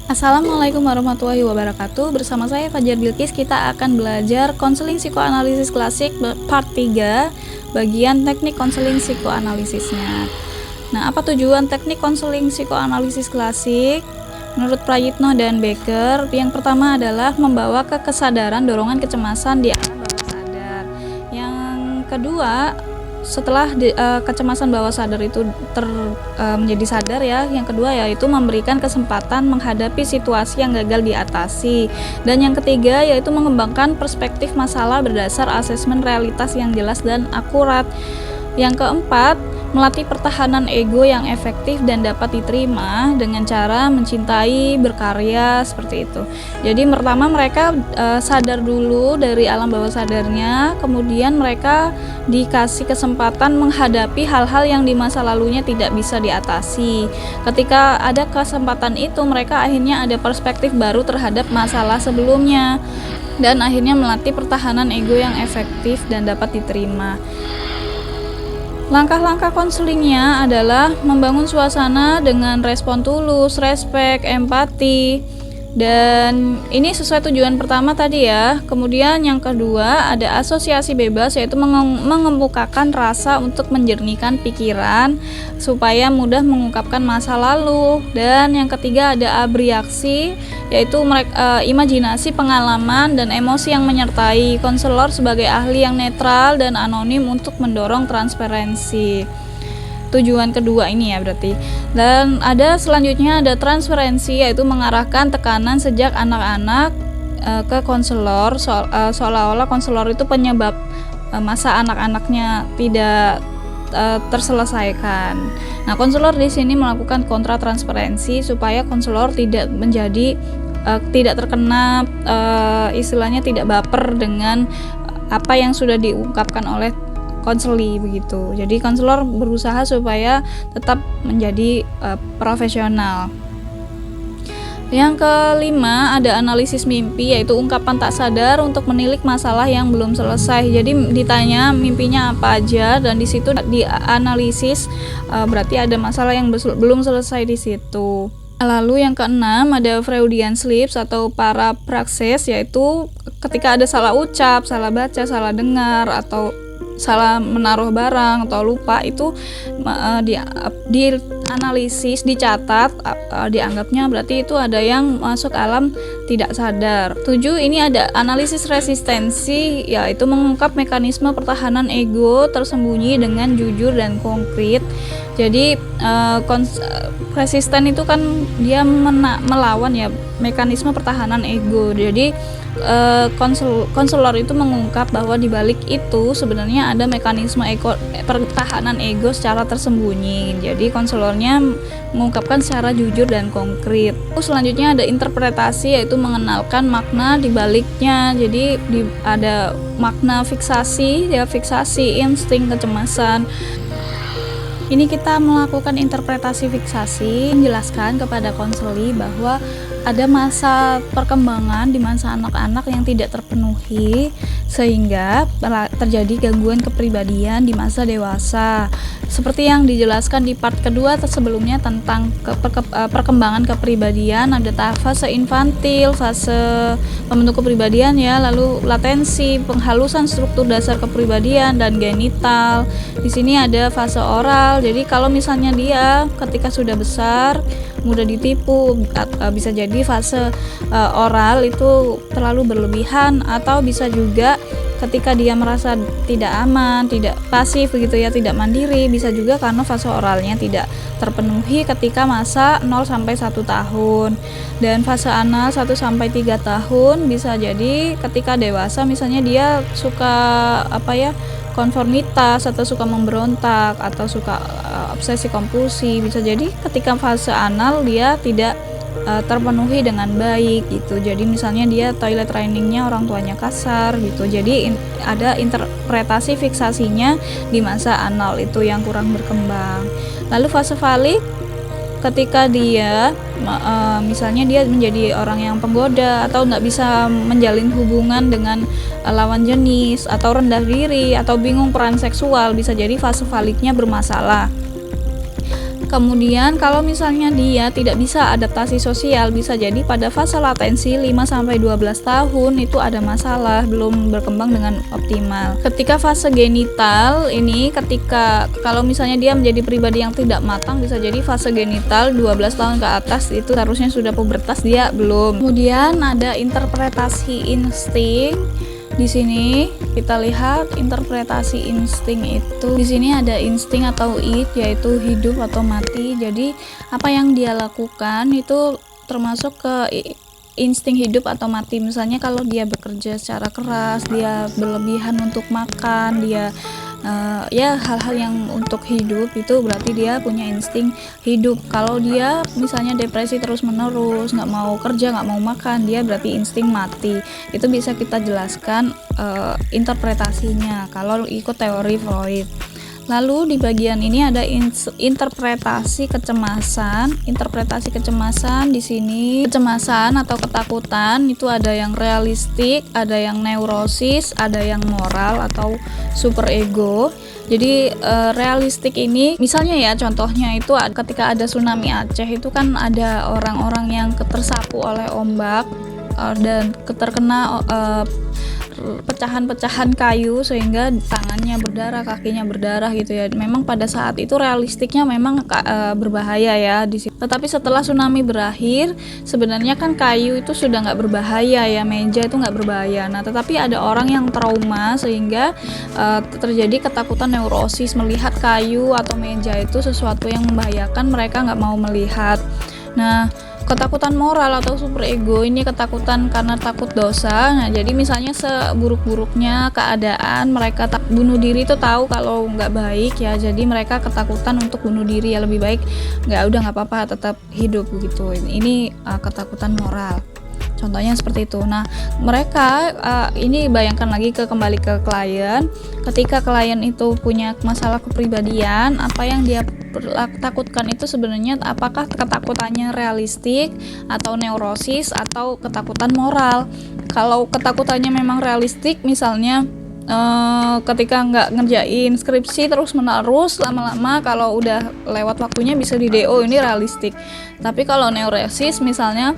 Assalamualaikum warahmatullahi wabarakatuh. Bersama saya Fajar Bilqis, kita akan belajar konseling psikoanalisis klasik part 3, bagian teknik konseling psikoanalisisnya. Nah, apa tujuan teknik konseling psikoanalisis klasik? Menurut Prayitno dan Becker, yang pertama adalah membawa ke kesadaran dorongan kecemasan di alam bawah sadar. Yang kedua, setelah kecemasan bawah sadar itu menjadi sadar ya, yang kedua yaitu memberikan kesempatan menghadapi situasi yang gagal diatasi, dan yang ketiga yaitu mengembangkan perspektif masalah berdasar asesmen realitas yang jelas dan akurat. Yang keempat, melatih pertahanan ego yang efektif dan dapat diterima dengan cara mencintai, berkarya, seperti itu. Jadi pertama mereka sadar dulu dari alam bawah sadarnya, kemudian mereka dikasih kesempatan menghadapi hal-hal yang di masa lalunya tidak bisa diatasi. Ketika ada kesempatan itu, mereka akhirnya ada perspektif baru terhadap masalah sebelumnya, dan akhirnya melatih pertahanan ego yang efektif dan dapat diterima. Langkah-langkah konselingnya adalah membangun suasana dengan respon tulus, respek, empati, dan ini sesuai tujuan pertama tadi ya. Kemudian yang kedua ada asosiasi bebas, yaitu mengemukakan rasa untuk menjernihkan pikiran supaya mudah mengungkapkan masa lalu. Dan yang ketiga ada abriaksi, yaitu imajinasi, pengalaman, dan emosi yang menyertai konselor sebagai ahli yang netral dan anonim untuk mendorong transparansi. Tujuan kedua ini ya berarti. Dan ada selanjutnya ada transferensi, yaitu mengarahkan tekanan sejak anak-anak ke konselor, seolah-olah konselor itu penyebab masa anak-anaknya tidak terselesaikan. Nah, konselor di sini melakukan kontra transparansi supaya konselor tidak menjadi tidak terkena istilahnya tidak baper dengan apa yang sudah diungkapkan oleh konseli begitu. Jadi konselor berusaha supaya tetap menjadi profesional. Yang kelima ada analisis mimpi, yaitu ungkapan tak sadar untuk menilik masalah yang belum selesai. Jadi ditanya mimpinya apa aja, dan di situ dianalisis berarti ada masalah yang belum selesai di situ. Lalu yang keenam ada Freudian slips atau parapraksis, yaitu ketika ada salah ucap, salah baca, salah dengar, atau salah menaruh barang atau lupa, itu dianalisis, dicatat, dianggapnya berarti itu ada yang masuk alam tidak sadar. 7 ini ada analisis resistensi, yaitu mengungkap mekanisme pertahanan ego tersembunyi dengan jujur dan konkret. Jadi resisten itu kan dia melawan ya mekanisme pertahanan ego. Jadi konselor itu mengungkap bahwa di balik itu sebenarnya ada mekanisme pertahanan ego secara tersembunyi. Jadi konselornya mengungkapkan secara jujur dan konkret. Selanjutnya ada interpretasi, yaitu mengenalkan makna di baliknya. Jadi ada makna fiksasi, ya fiksasi, insting, kecemasan. Ini kita melakukan interpretasi fiksasi, menjelaskan kepada konseli bahwa ada masa perkembangan di masa anak-anak yang tidak terpenuhi sehingga terjadi gangguan kepribadian di masa dewasa. Seperti yang dijelaskan di part kedua sebelumnya tentang perkembangan kepribadian, ada fase infantil, fase pembentuk kepribadian ya, lalu latensi, penghalusan struktur dasar kepribadian, dan genital. Di sini ada fase oral. Jadi kalau misalnya dia ketika sudah besar mudah ditipu, bisa jadi fase oral itu terlalu berlebihan, atau bisa juga ketika dia merasa tidak aman, tidak pasif begitu ya, tidak mandiri, bisa juga karena fase oralnya tidak terpenuhi ketika masa 0 sampai 1 tahun. Dan fase anal 1 sampai 3 tahun bisa jadi ketika dewasa, misalnya dia suka konformitas, atau suka memberontak, atau suka obsesi kompulsi. Bisa jadi ketika fase anal dia tidak terpenuhi dengan baik gitu. Jadi misalnya dia toilet trainingnya orang tuanya kasar gitu. Jadi ada interpretasi fiksasinya di masa anal itu yang kurang berkembang. Lalu fase falik, ketika dia misalnya dia menjadi orang yang penggoda, atau nggak bisa menjalin hubungan dengan lawan jenis, atau rendah diri, atau bingung peran seksual, bisa jadi fase faliknya bermasalah. Kemudian kalau misalnya dia tidak bisa adaptasi sosial, bisa jadi pada fase latensi 5-12 tahun itu ada masalah, belum berkembang dengan optimal. Ketika fase genital ini, kalau misalnya dia menjadi pribadi yang tidak matang, bisa jadi fase genital 12 tahun ke atas itu harusnya sudah pubertas, dia belum. Kemudian ada interpretasi insting. Di sini kita lihat interpretasi insting itu. Di sini ada insting atau id, yaitu hidup atau mati. Jadi apa yang dia lakukan itu termasuk ke insting hidup atau mati. Misalnya kalau dia bekerja secara keras, dia berlebihan untuk makan, dia ya hal-hal yang untuk hidup, itu berarti dia punya insting hidup. Kalau dia misalnya depresi terus menerus, nggak mau kerja, nggak mau makan, dia berarti insting mati. Itu bisa kita jelaskan interpretasinya kalau ikut teori Freud. Lalu di bagian ini ada interpretasi kecemasan. Interpretasi kecemasan di sini, kecemasan atau ketakutan itu ada yang realistik, ada yang neurosis, ada yang moral atau superego. Jadi realistik ini misalnya ya, contohnya itu ketika ada tsunami Aceh, itu kan ada orang-orang yang tersapu oleh ombak dan terkena pecahan-pecahan kayu sehingga tangannya berdarah, kakinya berdarah gitu ya. Memang pada saat itu realistiknya memang berbahaya ya di situ. Tetapi setelah tsunami berakhir, sebenarnya kan kayu itu sudah nggak berbahaya ya, meja itu nggak berbahaya. Nah, tetapi ada orang yang trauma sehingga terjadi ketakutan neurosis, melihat kayu atau meja itu sesuatu yang membahayakan, mereka nggak mau melihat. Nah, ketakutan moral atau superego ini ketakutan karena takut dosa. Nah, jadi misalnya seburuk-buruknya keadaan, mereka bunuh diri itu tahu kalau nggak baik ya, jadi mereka ketakutan untuk bunuh diri ya, lebih baik nggak apa-apa, tetap hidup begitu. Ini ketakutan moral. Contohnya seperti itu. Nah, mereka ini bayangkan lagi kembali ke klien. Ketika klien itu punya masalah kepribadian, apa yang dia takutkan itu sebenarnya apakah ketakutannya realistik atau neurosis atau ketakutan moral. Kalau ketakutannya memang realistik, misalnya ketika nggak ngerjain skripsi terus menerus, lama-lama kalau udah lewat waktunya bisa di DO, ini realistik. Tapi kalau neurosis misalnya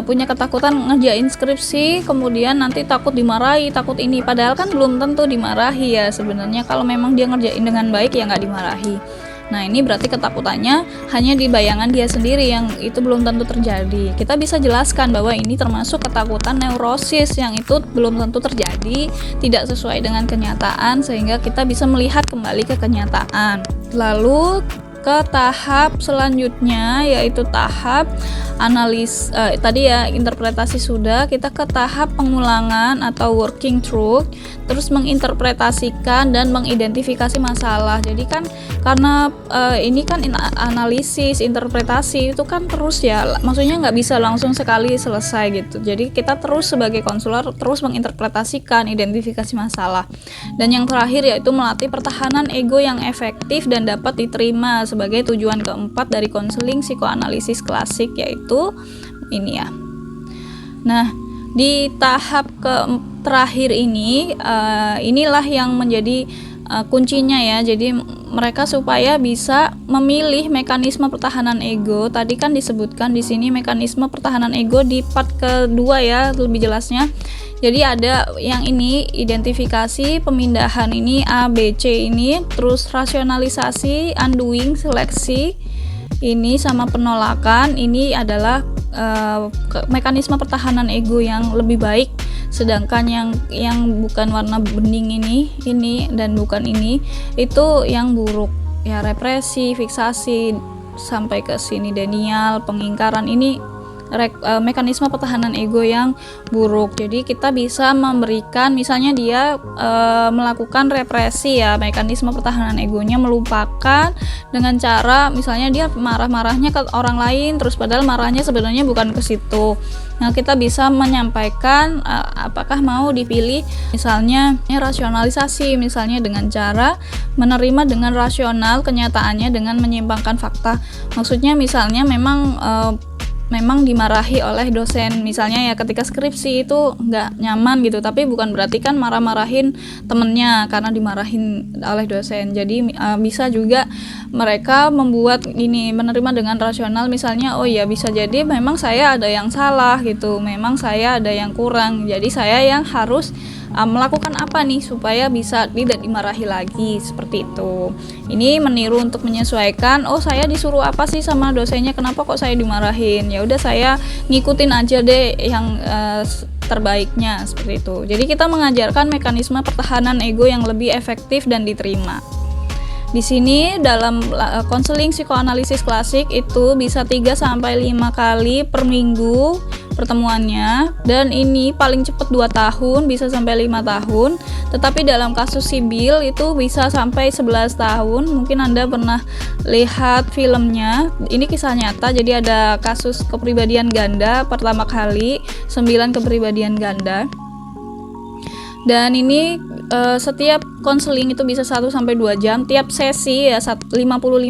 punya ketakutan ngerjain skripsi, kemudian nanti takut dimarahi, takut ini, padahal kan belum tentu dimarahi ya sebenarnya. Kalau memang dia ngerjain dengan baik ya nggak dimarahi. Nah, ini berarti ketakutannya hanya di bayangan dia sendiri, yang itu belum tentu terjadi. Kita bisa jelaskan bahwa ini termasuk ketakutan neurosis yang itu belum tentu terjadi, tidak sesuai dengan kenyataan, sehingga kita bisa melihat kembali ke kenyataan. Lalu ke tahap selanjutnya, yaitu tahap analis. Tadi ya interpretasi sudah, kita ke tahap pengulangan atau working through, terus menginterpretasikan dan mengidentifikasi masalah. Jadi kan karena ini kan analisis, interpretasi itu kan terus ya, maksudnya nggak bisa langsung sekali selesai gitu. Jadi kita terus sebagai konselor terus menginterpretasikan, identifikasi masalah. Dan yang terakhir yaitu melatih pertahanan ego yang efektif dan dapat diterima sebagai tujuan keempat dari konseling psikoanalisis klasik, yaitu ini ya. Nah, di tahap terakhir ini inilah yang menjadi kuncinya ya. Jadi mereka supaya bisa memilih mekanisme pertahanan ego. Tadi kan disebutkan di sini mekanisme pertahanan ego di part kedua ya, lebih jelasnya. Jadi ada yang ini identifikasi, pemindahan ini A, B, C ini, terus rasionalisasi, undoing, seleksi ini, sama penolakan. Ini adalah mekanisme pertahanan ego yang lebih baik. Sedangkan yang bukan warna bening ini dan bukan ini, itu yang buruk ya, represi, fiksasi sampai ke sini, denial, pengingkaran, ini mekanisme pertahanan ego yang buruk. Jadi kita bisa memberikan, misalnya dia melakukan represi ya, mekanisme pertahanan egonya melupakan dengan cara misalnya dia marah-marahnya ke orang lain, terus padahal marahnya sebenarnya bukan ke situ. Nah, kita bisa menyampaikan apakah mau dipilih misalnya rasionalisasi, misalnya dengan cara menerima dengan rasional kenyataannya dengan menyimpangkan fakta. Maksudnya misalnya memang memang dimarahi oleh dosen, misalnya ya ketika skripsi itu nggak nyaman gitu, tapi bukan berarti kan marah-marahin temennya karena dimarahin oleh dosen. Jadi bisa juga mereka membuat ini, menerima dengan rasional, misalnya oh ya bisa jadi memang saya ada yang salah gitu, memang saya ada yang kurang, jadi saya yang harus melakukan apa nih supaya bisa tidak dimarahi lagi, seperti itu. Ini meniru untuk menyesuaikan, oh saya disuruh apa sih sama dosennya, kenapa kok saya dimarahin, ya udah saya ngikutin aja deh yang terbaiknya, seperti itu. Jadi kita mengajarkan mekanisme pertahanan ego yang lebih efektif dan diterima. Di sini dalam konseling psikoanalisis klasik itu bisa 3-5 kali per minggu pertemuannya, dan ini paling cepat 2 tahun, bisa sampai 5 tahun. Tetapi dalam kasus sibil itu bisa sampai 11 tahun. Mungkin Anda pernah lihat filmnya. Ini kisah nyata, jadi ada kasus kepribadian ganda pertama kali, 9 kepribadian ganda. Dan ini setiap konseling itu bisa 1-2 jam, tiap sesi ya 55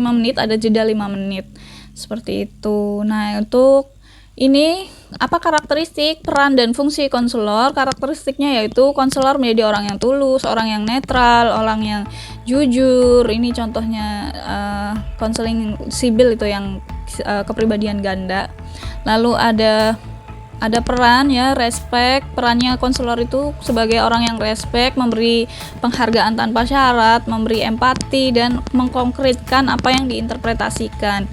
menit, ada jeda 5 menit. Seperti itu. Nah, untuk ini apa karakteristik, peran dan fungsi konselor? Karakteristiknya yaitu konselor menjadi orang yang tulus, orang yang netral, orang yang jujur. Ini contohnya konseling sibil itu yang kepribadian ganda. Lalu ada peran ya, respect. Perannya konselor itu sebagai orang yang respect, memberi penghargaan tanpa syarat, memberi empati dan mengkonkretkan apa yang diinterpretasikan.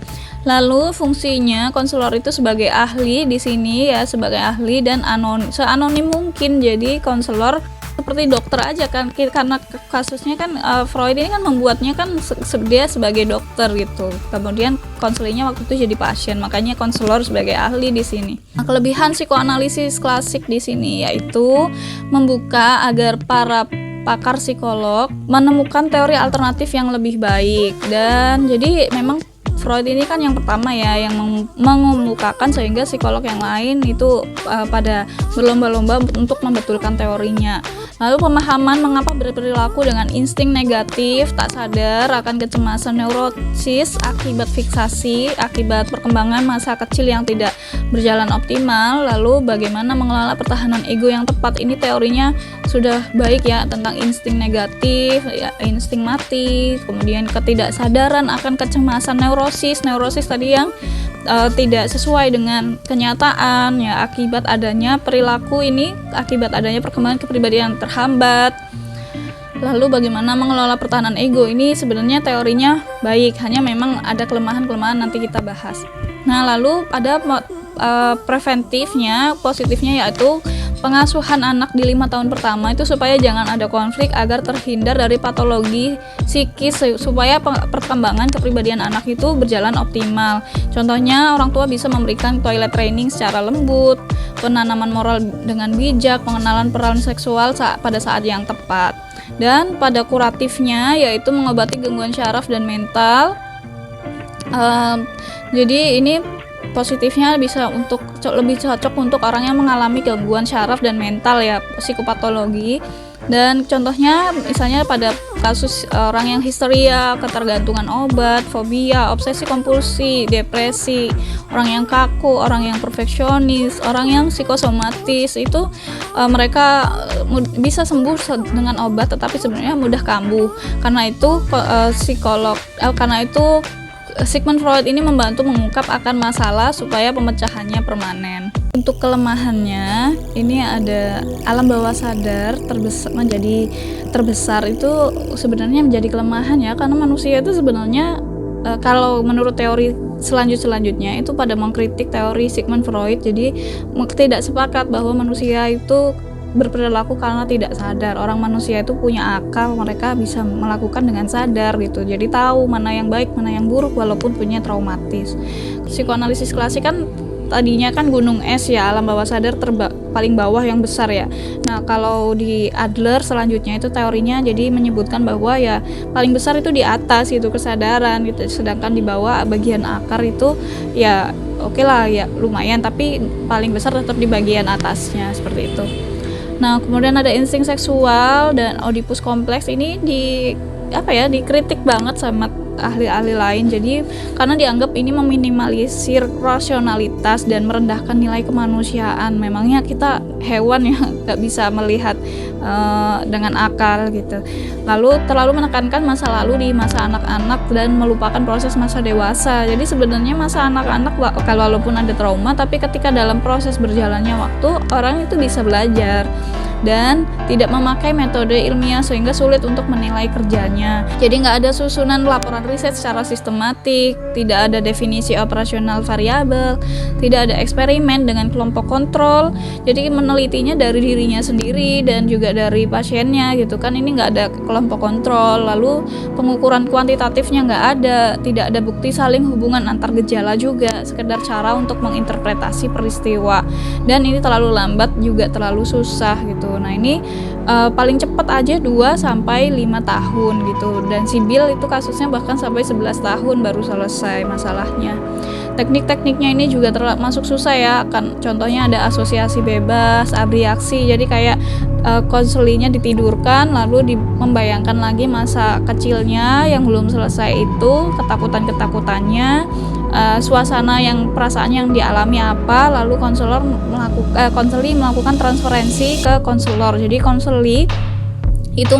Lalu fungsinya konselor itu sebagai ahli di sini ya, sebagai ahli dan seanonim mungkin. Jadi konselor seperti dokter aja kan, karena kasusnya kan Freud ini kan membuatnya kan dia sebagai dokter gitu. Kemudian konselingnya waktu itu jadi pasien, makanya konselor sebagai ahli di sini. Nah, kelebihan psikoanalisis klasik di sini yaitu membuka agar para pakar psikolog menemukan teori alternatif yang lebih baik. Dan jadi memang Freud ini kan yang pertama ya yang mengemukakan, sehingga psikolog yang lain itu pada berlomba-lomba untuk membetulkan teorinya. Lalu pemahaman mengapa berperilaku dengan insting negatif, tak sadar akan kecemasan neurosis akibat fiksasi, akibat perkembangan masa kecil yang tidak berjalan optimal. Lalu bagaimana mengelola pertahanan ego yang tepat, ini teorinya sudah baik ya, tentang insting negatif, ya, insting mati, kemudian ketidaksadaran akan kecemasan neurosis tadi yang tidak sesuai dengan kenyataan ya, akibat adanya perilaku ini, akibat adanya perkembangan kepribadian yang terhambat. Lalu bagaimana mengelola pertahanan ego, ini sebenarnya teorinya baik, hanya memang ada kelemahan-kelemahan, nanti kita bahas. Nah, lalu ada preventifnya, positifnya yaitu pengasuhan anak di 5 tahun pertama itu supaya jangan ada konflik, agar terhindar dari patologi psikis, supaya perkembangan kepribadian anak itu berjalan optimal. Contohnya orang tua bisa memberikan toilet training secara lembut, penanaman moral dengan bijak, pengenalan peran seksual pada saat yang tepat. Dan pada kuratifnya yaitu mengobati gangguan syaraf dan mental. Jadi ini positifnya bisa lebih cocok untuk orang yang mengalami gangguan syaraf dan mental ya, psikopatologi. Dan contohnya misalnya pada kasus orang yang histeria, ketergantungan obat, fobia, obsesi kompulsi, depresi, orang yang kaku, orang yang perfeksionis, orang yang psikosomatis, itu mereka bisa sembuh dengan obat, tetapi sebenarnya mudah kambuh. Karena itu Sigmund Freud ini membantu mengungkap akan masalah supaya pemecahannya permanen. Untuk kelemahannya, ini ada alam bawah sadar menjadi terbesar, itu sebenarnya menjadi kelemahan ya, karena manusia itu sebenarnya kalau menurut teori selanjutnya itu pada mengkritik teori Sigmund Freud, jadi tidak sepakat bahwa manusia itu berperilaku karena tidak sadar. Orang manusia itu punya akal, mereka bisa melakukan dengan sadar gitu, jadi tahu mana yang baik mana yang buruk walaupun punya traumatis. Psikoanalisis klasik kan tadinya kan gunung es ya, alam bawah sadar paling bawah yang besar ya. Nah, kalau di Adler selanjutnya itu teorinya jadi menyebutkan bahwa ya paling besar itu di atas itu kesadaran gitu, sedangkan di bawah bagian akar itu ya oke lah ya lumayan, tapi paling besar tetap di bagian atasnya, seperti itu. Nah, kemudian ada insting seksual dan Oedipus kompleks, ini dikritik banget sama ahli-ahli lain. Jadi karena dianggap ini meminimalisir rasionalitas dan merendahkan nilai kemanusiaan. Memangnya kita hewan ya, nggak bisa melihat dengan akal gitu. Lalu terlalu menekankan masa lalu di masa anak-anak dan melupakan proses masa dewasa. Jadi sebenarnya masa anak-anak walaupun ada trauma, tapi ketika dalam proses berjalannya waktu orang itu bisa belajar dan tidak memakai metode ilmiah sehingga sulit untuk menilai kerjanya. Jadi nggak ada susunan laporan riset secara sistematik, tidak ada definisi operasional variabel, tidak ada eksperimen dengan kelompok kontrol. Jadi menelitinya dari dirinya sendiri dan juga dari pasiennya gitu kan. Ini nggak ada kelompok kontrol. Lalu pengukuran kuantitatifnya nggak ada, tidak ada bukti saling hubungan antar gejala juga, sekedar cara untuk menginterpretasi peristiwa. Dan ini terlalu lambat juga terlalu susah gitu. Nah ini paling cepat aja 2-5 tahun gitu, dan sibil itu kasusnya bahkan sampai 11 tahun baru selesai masalahnya. Teknik-tekniknya ini juga termasuk susah ya, kan contohnya ada asosiasi bebas, abriaksi, jadi kayak konselinya ditidurkan lalu membayangkan lagi masa kecilnya yang belum selesai itu, ketakutan-ketakutannya, suasana yang perasaannya yang dialami apa, lalu konseli melakukan transferensi ke konselor. Jadi konseli itu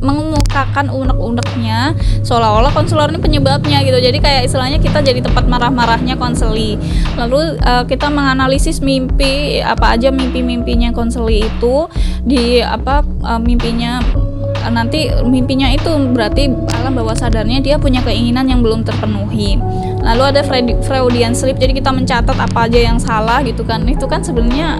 mengemukakan unek-uneknya seolah-olah konselor ini penyebabnya gitu. Jadi kayak istilahnya kita jadi tempat marah-marahnya konseli. Lalu kita menganalisis mimpi, apa aja mimpi-mimpinya konseli itu, mimpinya itu berarti alam bawah sadarnya dia punya keinginan yang belum terpenuhi. Lalu ada Freudian slip, jadi kita mencatat apa aja yang salah gitu kan. Itu kan sebenarnya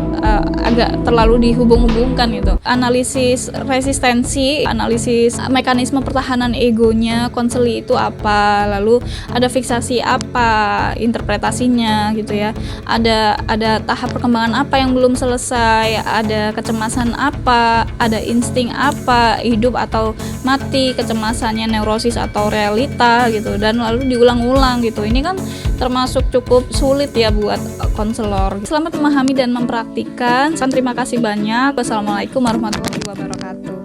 agak terlalu dihubung-hubungkan gitu. Analisis resistensi, analisis mekanisme pertahanan egonya konseli itu apa, lalu ada fiksasi apa, interpretasinya gitu ya. Ada tahap perkembangan apa yang belum selesai, ada kecemasan apa, ada insting apa, hidup atau mati, kecemasannya neurosis atau realita gitu, dan lalu diulang-ulang gitu. Ini kan termasuk cukup sulit ya buat konselor. Selamat memahami dan mempraktikkan. Terima kasih banyak. Wassalamualaikum warahmatullahi wabarakatuh.